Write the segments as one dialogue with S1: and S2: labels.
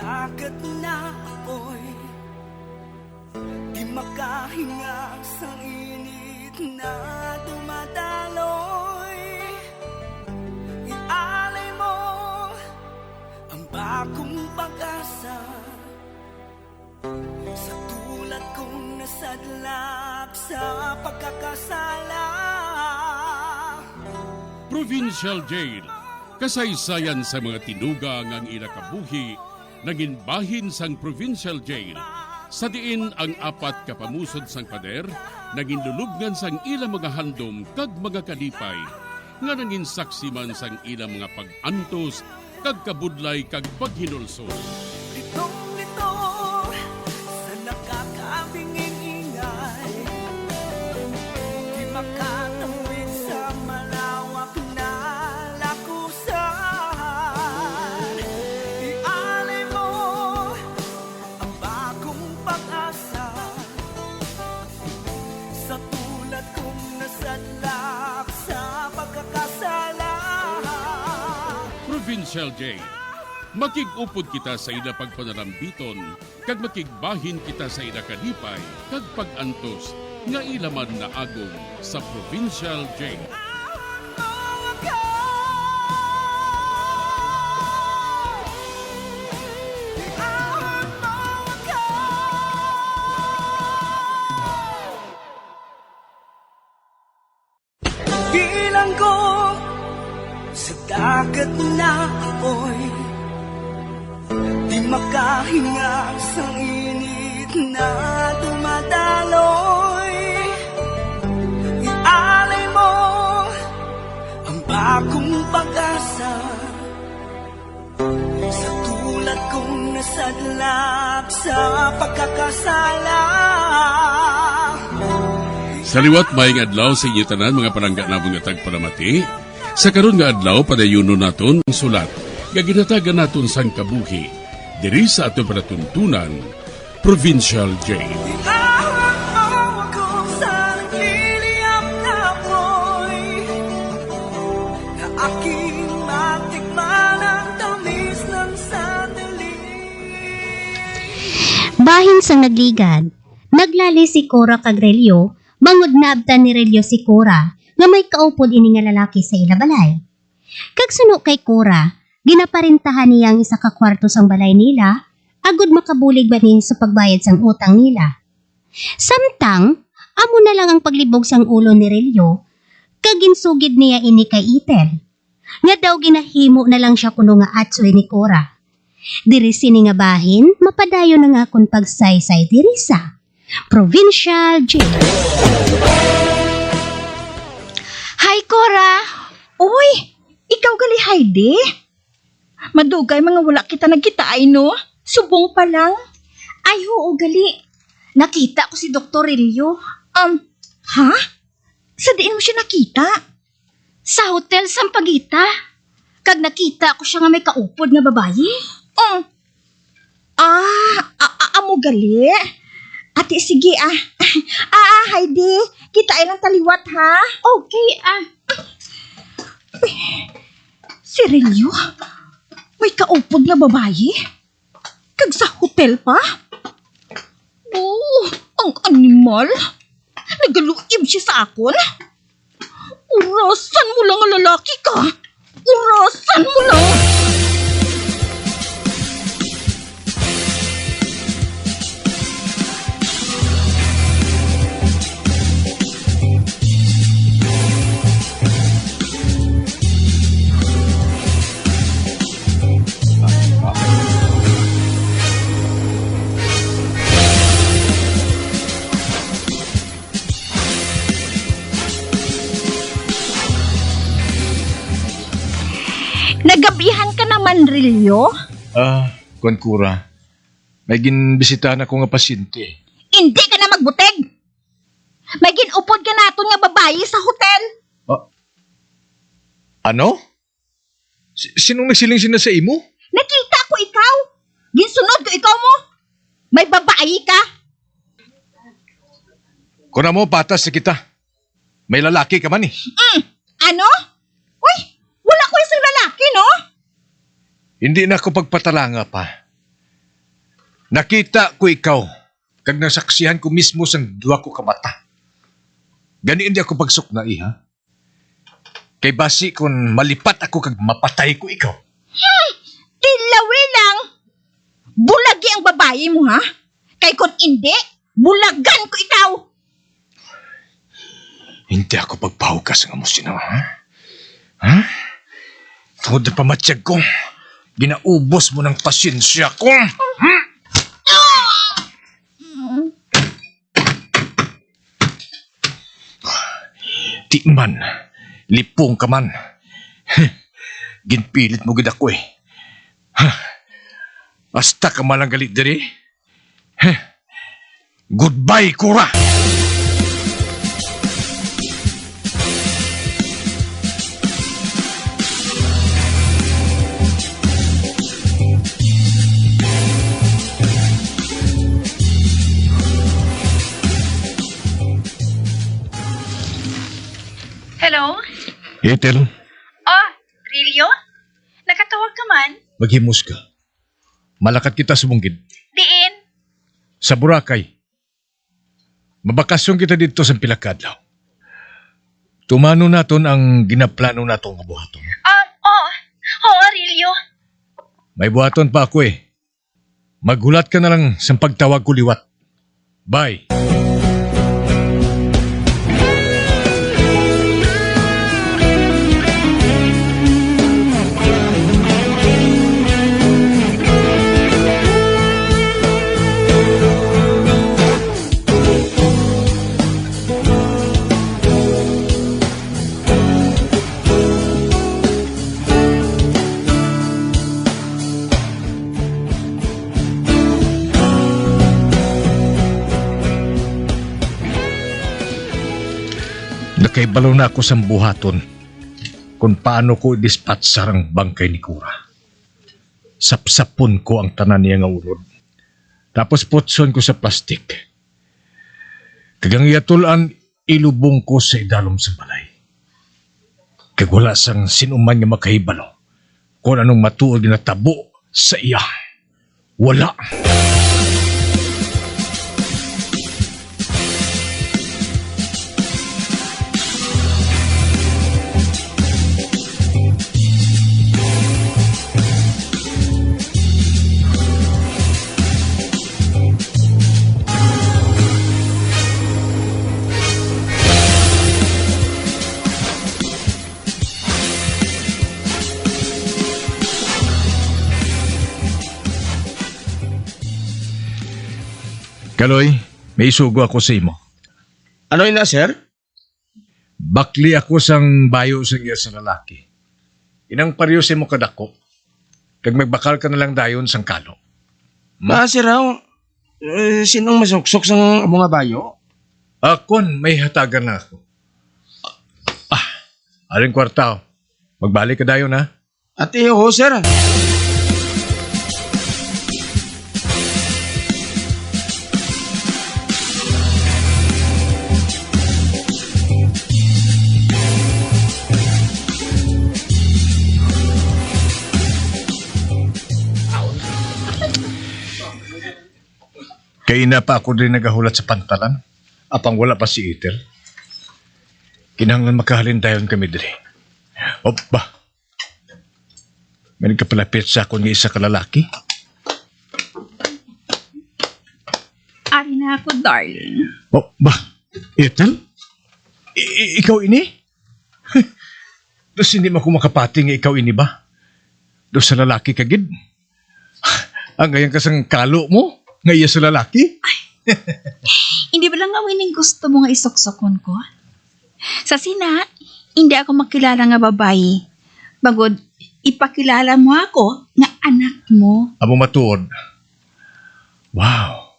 S1: dagat na apoy, di makahinga sa init na dumadaloy. Ialay mo ang bagong pag-asa sa tulad kong nasadlak sa pagkakasala.
S2: Provincial Jail, kasaysayan sa mga tinugang ang ilakabuhi, naging bahin sang Provincial Jail. Sa diin ang apat kapamusod sang pader, naging lulubngan sang ilang mga handom kag mga kalipay, nga naging saksi man sang ilang mga pag-antos, kag kabudlay kag paghinulsol.
S1: Litong-lito sa nakakabingin ingay, di makatawid sa malawak na lakusan. Ialay mo ang bagong pag-asa sa tulad kong nasadlak sa pagkakasala.
S2: Provincial Jail, makig-upod kita sa ila pagpanarambiton, kag makigbahin kita sa ila kalipay, kag pag-antos, nga ilaman na agong sa Provincial Jail.
S1: Bilang ko sa dagat na apoy, di makahinga sa init na dumadaloy. Ialay mo ang bagong pag-asa sa tulad kong nasadlak sa pagkakasala.
S2: Sa liwat maing adlaw sa inyo tanan mga palangga na mga tagparamati, sa karon nga adlaw padayuno naton ang sulat, nga ginatagan naton sang kabuhi, diri sa aton panatuntunan, Provincial Jail.
S1: Ihawak mo ako sa nagliliyap na apoy, na aking matikman ang tamis ng sandali.
S3: Bahin sang nagligad, naglali si Cora kag Relio, bangod naabtan ni Relio si Cora, nga may kaupod ini nga lalaki sa ila balay. Kag suno kay Cora, ginaparintahan niya ang isa ka kwarto sang balay nila, agud makabulig banin sa pagbayad sang utang nila. Samtang, amo na lang ang paglibog sang ulo ni Relio, kag ginsugid niya ini kay Itel. Nga daw ginahimo na lang siya kuno nga atsoy ni Cora. Diri sini nga bahin, mapadayon na nga akong pagsaysay diri sa Provincial Jail.
S4: Hi, Cora! Uy! Ikaw gali, Heidi? Madugay mga wala kita nagkita ay no? Subong pa lang.
S3: Ay, oo, gali. Nakita ko si Dr. Relio.
S4: Ha? Sa diin mo siya nakita?
S3: Sa hotel Sampaguita. Kag nakita ko siya nga may kaupod nga babaye.
S4: Amo gali? Ate, sige Heidi, kita ay lang taliwat ha?
S3: Okay,
S4: Si Relio? May kaupod nga babaye? Kag sa hotel pa? Oh, ang animal. Nagaluib siya sa akon. Urasan mo lang ang lalaki ka. Urasan mo lang. Nagabihan ka naman, Relio?
S5: Kura. May ginbisitahan ako nga pasyente.
S4: Hindi ka na magbuteg. May ginupod ka naton nga babae sa hotel.
S5: Ano? Sinong nagsiling sina sa imo?
S4: Nakita ko ikaw. Ginsunod ko ikaw mo. May babae ka.
S5: Kuna mo, patas sa kita. May lalaki ka man eh.
S4: Ano? Uy, wala ko isang lalaki, no?
S5: Hindi na ako pagpatalanga pa. Nakita ko ikaw, kag nasaksihan ko mismo sang duwa ko kamata. Gani hindi ako pagsukna, iha. Kay basi kung malipat ako kag mapatay ko ikaw.
S4: Tilawi lang. Bulagi ang babae mo, ha? Kay kung hindi, bulagan ko ikaw.
S5: Hindi ako pagpahugas ng amusina, ha? Ha? Tungod na pamatsyag ko, ginaubos mo ng pasyensya ko. Di man, lipong ka man. Ginpilit mo gid ako eh. Basta ka malang galit diri. Goodbye, Kura!
S6: Hello?
S5: Ethel,
S6: Oh, Rilio? Nakatawag ka man?
S5: maghimos ka. Malakat kita sumungkid.
S6: Diin?
S5: Sa Boracay. Mabakasyon kita dito sa Pilakadlaw. Tumano naton ang ginaplano natong buhaton.
S6: Oo, Rilio.
S5: May buhaton pa ako eh. Maghulat ka na lang sa pagtawag ko liwat. Bye. Nakaibalaw na ako sa buhaton kung paano ko i-dispatch sarang bangkay ni Kura. Sapsapon ko ang tanan niya nga unod. Tapos putson ko sa plastik. Kagang iyatulan, ilubong ko sa idalom sa balay. Kag wala sang sinuman nga makahibalo kung anong matuod na tabo sa iya. Wala. Kaloy, may isugo ako sa imo.
S7: Ano yun na, sir?
S5: Bakli ako sang bayo sa iya sa lalaki. Inang pariyo sa imo kadako. Kag magbakal ka na lang dayon sang kalo.
S7: Sir, sinong masuksok sa mga bayo?
S5: Akon, may hatagan na ako. Aling kwarta. Magbalik ka dayon ha.
S7: Ate, oo, sir.
S5: Kaya na pa ako din nagahulat sa pantalan. Apang wala pa si Ethel. Kinahanglan makahalin dayon kami dire. Opa. May nagkapalapit sa akong isa kalalaki.
S4: Ari na ako, darling.
S5: Ba? Ethel? Ikaw ini? Dos hindi mo ako makapating nga ikaw ini ba? Dos sa lalaki kagid? Ang gayang kasang kalo mo? Ngaya sa lalaki?
S4: Hindi ba lang awin yung gusto mo nga isuksokon ko? Sa sina, hindi ako makilala nga babae. Bagod, ipakilala mo ako nga anak mo.
S5: Amo matuod. Wow.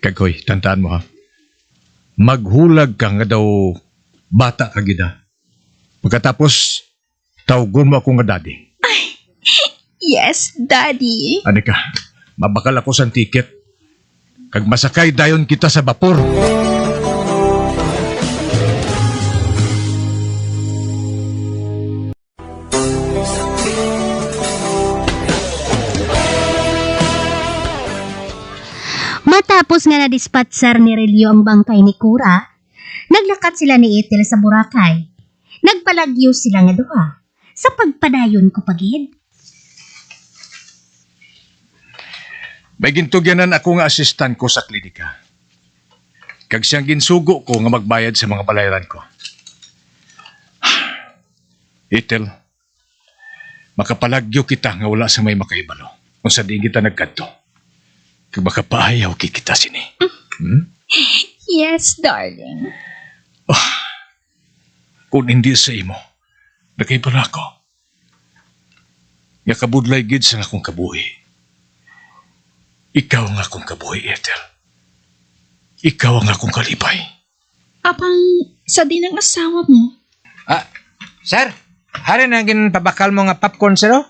S5: Kagoy, tandaan mo ha. Maghulag ka nga daw bata ka gida. Pagkatapos, tawgon mo ako nga daddy.
S4: Yes, Daddy.
S5: Ano ka? Mabakal ako sa tiket. Kag masakay dayon kita sa bapor.
S3: Tapos nga na-dispatcher ni Relio ang bangkay ni Cora, naglakat sila ni Ethel sa Boracay. Nagpalagyo sila nga duha. Sa pagpadayon ko pagid.
S5: May gintugyanan ako nga asistan ko sa klinika. Kag siyang ginsugo ko nga magbayad sa mga balayaran ko. Ethel, makapalagyo kita nga wala sa may makahibalo kung sa di kita nagkadto. Kag baka paayaw kikita sini.
S4: Yes, darling.
S5: Kung hindi sa imo, nakahibalo ako. Nga kabudlay gid sa akong kabuhi. Ikaw ang akong kabuhi, Ethel. Ikaw ang akong kalipay.
S4: Apang sa din ng asawa mo?
S7: Sir, hari na pabakal mo nga popcorn, sir, oh?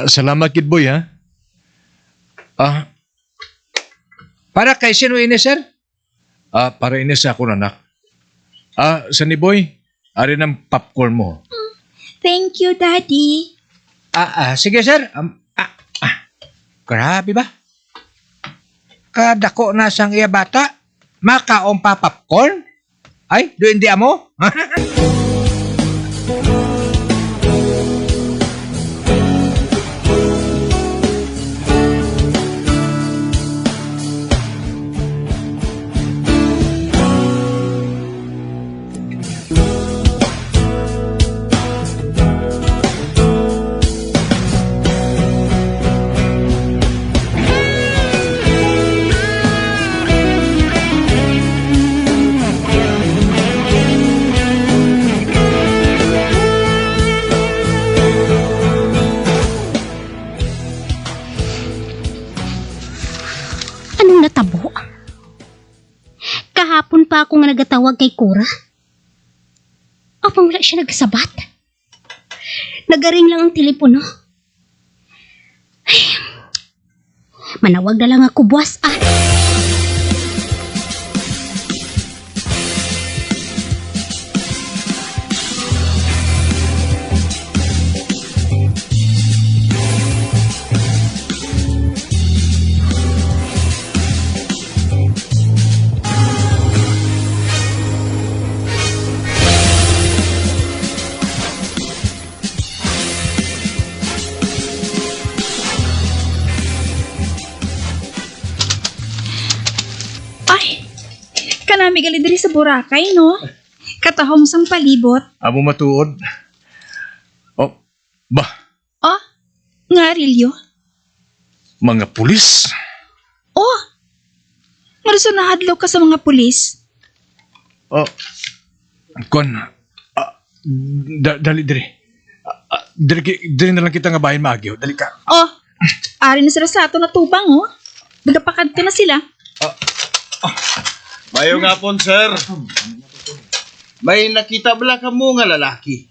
S5: Salamat, Kid Boy, ha?
S7: Para kay sino ini, sir?
S5: Para ini sa akong anak. Sa ni Boy, ari ng popcorn mo.
S4: Thank you, Daddy.
S7: Sige, sir. Grabe ba? Kadako na sang iya bata, makaon pa popcorn? Ay, do hindi amo?
S3: Anong natabo? Kahapon pa ako nga nagatawag kay Cora. Apang wala siya nagsabat. Nagaring lang ang telepono. Ay, manawag na lang ako, buwas.
S4: Ay, kanami gali diri sa Boracay, no? Katahom sang palibot.
S5: Amo matuod. Bah,
S4: Oh, nga Relio.
S5: mga pulis.
S4: Oh, nga gusto nahadlaw ka sa mga pulis.
S5: Kon, dali diri. Diri na lang kita nga bahin maagyo. Dali ka.
S4: Oh, ari na sila sa ato na tubang, oh. Nagapakad ka na sila.
S8: Mayo nga po, sir. May nakita bala ka mo nga lalaki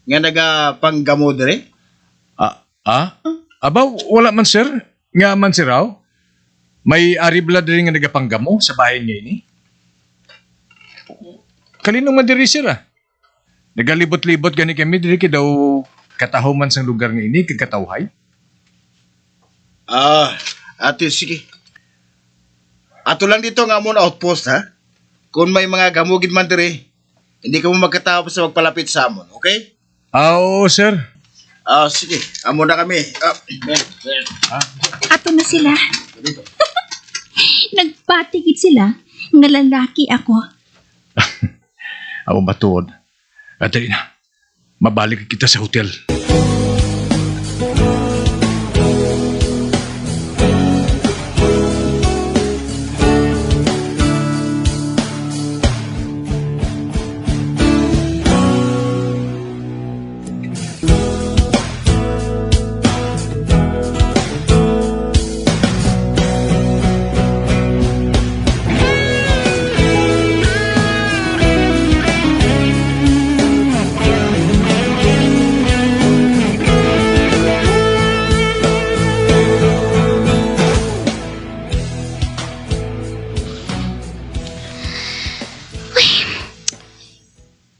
S8: nga nagapanggamo dire?
S5: Aba, wala man sir. Nga man si raw. May aribla diri nga nagapanggamo sa bahay niya ini. Kalinong man diri sir ah. Nagalibot-libot gani kami diri kay daw katahuman sang lugar nga ini kagkatawhay.
S8: Ate, sige. Ato lang dito nga muna outpost, ha? Kung may mga gamugid man dire, hindi ka mo magkatapos sa magpalapit sa amon, okay?
S5: Oo sir.
S8: Sige. Amo na kami.
S4: Ato na sila. Nagpatigid sila nga lalaki ako.
S5: Ako matuod. Dali na. Mabalik kita sa hotel.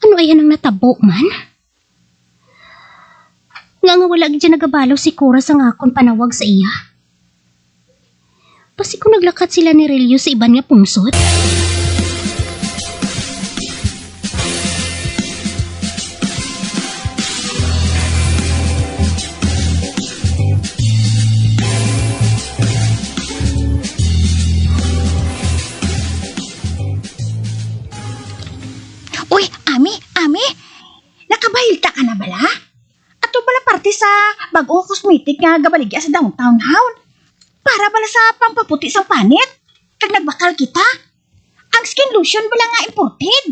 S3: Ano ayan ang natabo man? Nga wala gid nagabalaw si Cora sa ngakon panawag sa iya. Pasi ko naglakat sila ni Relio sa iban nga pungsod.
S4: Uy, Ami, nakabahilta ka na bala? Ato bala parte sa bagong cosmetic nga gabaligya sa downtown town. Para bala sa pampaputi sa panit. Kag nagbakal kita. Ang skin lotion bala nga imported.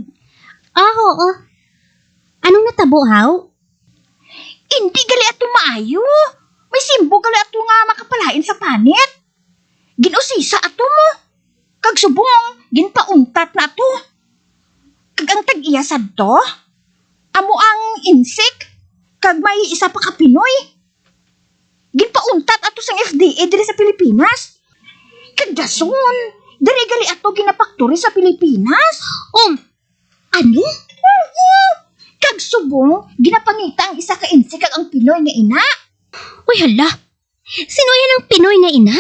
S3: Oo. Anong natabo, haw?
S4: Hindi gali ato maayo. May simbo gali ato nga makapalain sa panit. Ginusisa ato mo. Kag subong, ginpauntat na ato. Kag ang tag-iyasad to, amo ang insik, kag may isa pa ka Pinoy. Ginpauntat ato sa FDA diri sa Pilipinas. Kag dason, diri gali ato ginapaktori sa Pilipinas. Ano? Oo. Kag subong, ginapangita ang isa ka insik kag ang Pinoy nga ina.
S3: Uy, hala. Sino yan ang Pinoy nga ina?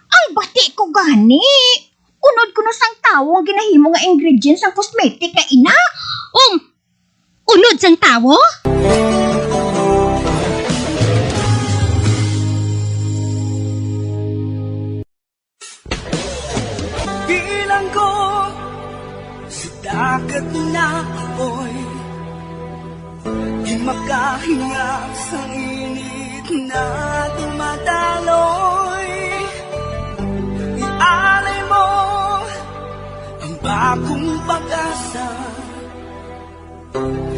S4: Ay, bati ko gani. Unod ko na sang tawo ang ginahimo nga ingredients ang cosmetic nga ina.
S3: Unod sang tawo?
S1: Bilang ko sa dagat na apoy, di makahinga sa init na dumadaloy. Ialay mo ang bagong pag-asa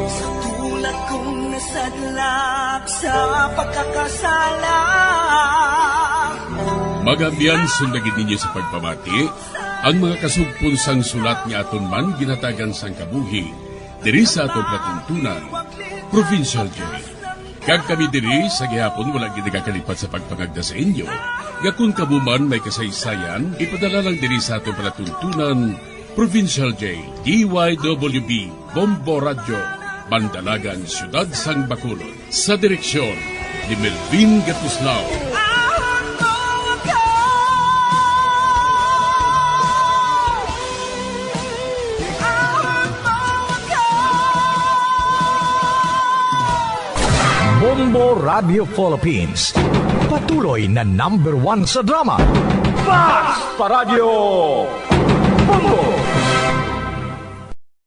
S1: sa tulad kong nasadlak sa pagkakasala.
S2: Magabiyan sundagin ninyo sa pagpamati ang mga kasugpon sang sulat nga aton man ginatagan sang kabuhi diri sa atong platuntunan, Provincial Jail. Kag kami diri sa gihapon wala gid nakakalipat sa pagpangagda sa inyo. Nga kung kabuman may kasaysayan, ipadala lang diri sa atong palatuntunan, Provincial Jail, DYWB, Bombo Radio, Bandalagan, Siyudad Sang Bacolod. Sa direksyon ni Melvin Gatuslao.
S9: Bombo Radio Philippines. Patuloy na #1 sa drama. Mas Paradyo! Bombo!